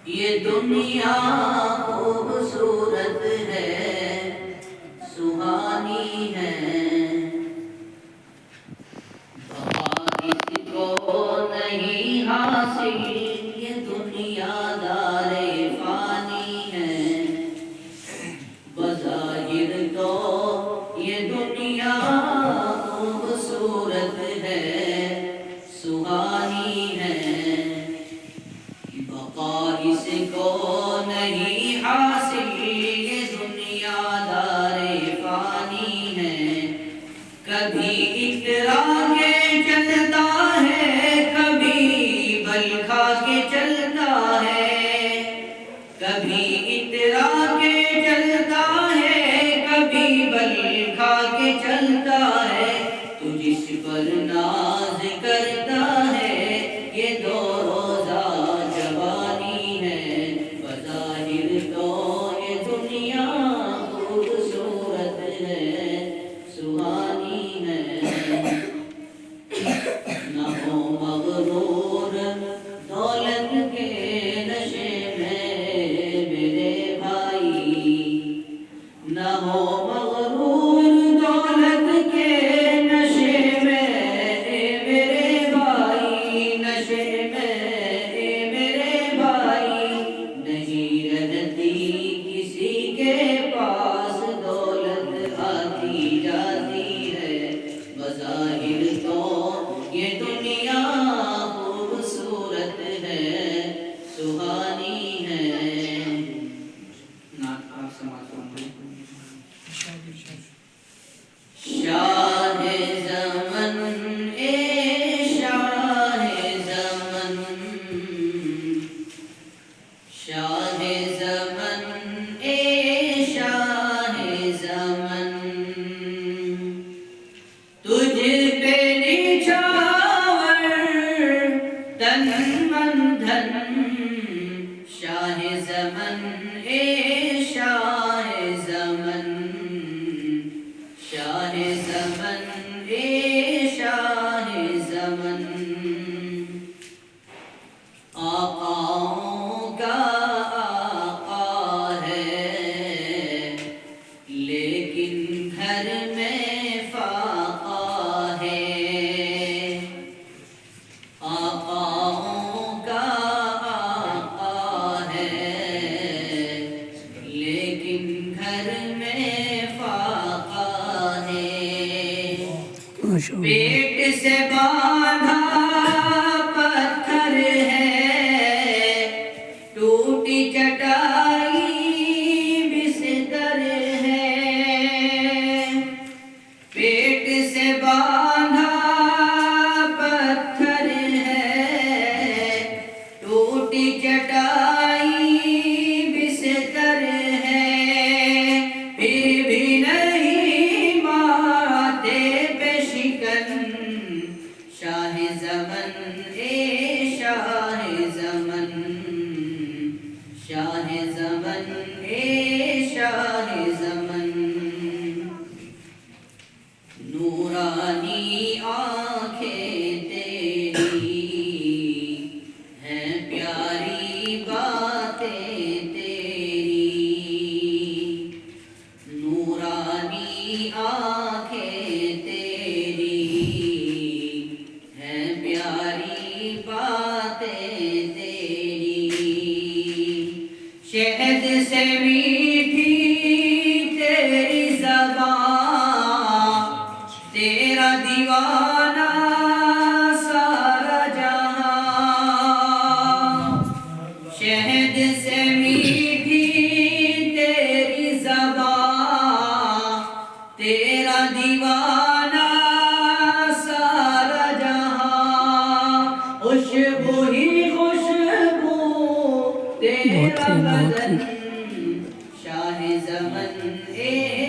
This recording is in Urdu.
یہ دنیا خوبصورت ہے، سہانی ہے، بہار اس کو نہیں حاصل، یہ دنیا دار فانی ہے، بظاہر تو یہ دنیا خوبصورت ہے، سہانی ہے، بقا اس کو نہیں حاصل، یہ دنیا دار فانی ہے، کبھی اترا کے چلتا ہے، کبھی بل کھا کے چلتا ہے، کبھی اترا کے چلتا ہے، کبھی بل کھا کے چلتا ہے، تو جس پر ناز کرتا ہے، یہ دو روزہ جوانی ہے، بظاہر تو یہ دنیا خوبصورت ہے، سہانی ہے، نہ ہو مغرور دولت کے نشے میں میرے بھائی، نہ ہو مغرور دولت کے نشے میں میرے بھائی، نشے میں میرے بھائی، نہیں رہتی کسی کے پاس دولت آتی جاتی ہے، بظاہر تو یہ دنیا خوبصورت ہے، سہانی ہے۔ نعت آپ سماعت فرمائیں۔ شاہ زمن اے شاہ زمن، شاہ زمن اے شاہ زمن، تجھ پہ نچھاور تن من دھن، شاہ زمن اے شاہ زمن، شاہ زمن اے شاہ زمن، آقاؤں کا آقا ہے، لیکن گھر میں فاقہ ہے، آقاؤں کا آقا ہے، لیکن گھر میں فاقہ ہے، پیٹ سے باندھا پتھر ہے، ٹوٹی چٹائی بستر ہے، پیٹ سے باندھا پتھر ہے، ٹوٹی چٹائی بستر ہے، پھر بھی نہیں ماتے پہ شکن، شاہ زمن اے شاہ زمن، شاہ زمن اے شاہ زمن، نورانی آنکھیں تیری ہیں، پیاری باتیں تیری، نورانی آنکھیں تیری ہیں، پیاری باتیں تیری، شہد سے میٹھی تیری زبان، تیرا دیوانہ سارا جہاں، شہد سے میٹھی تیری زبان، تیرا دیوانہ سارا جہاں، خوشبو ہی خوشبو تیرا بدن، شاہ زمن اے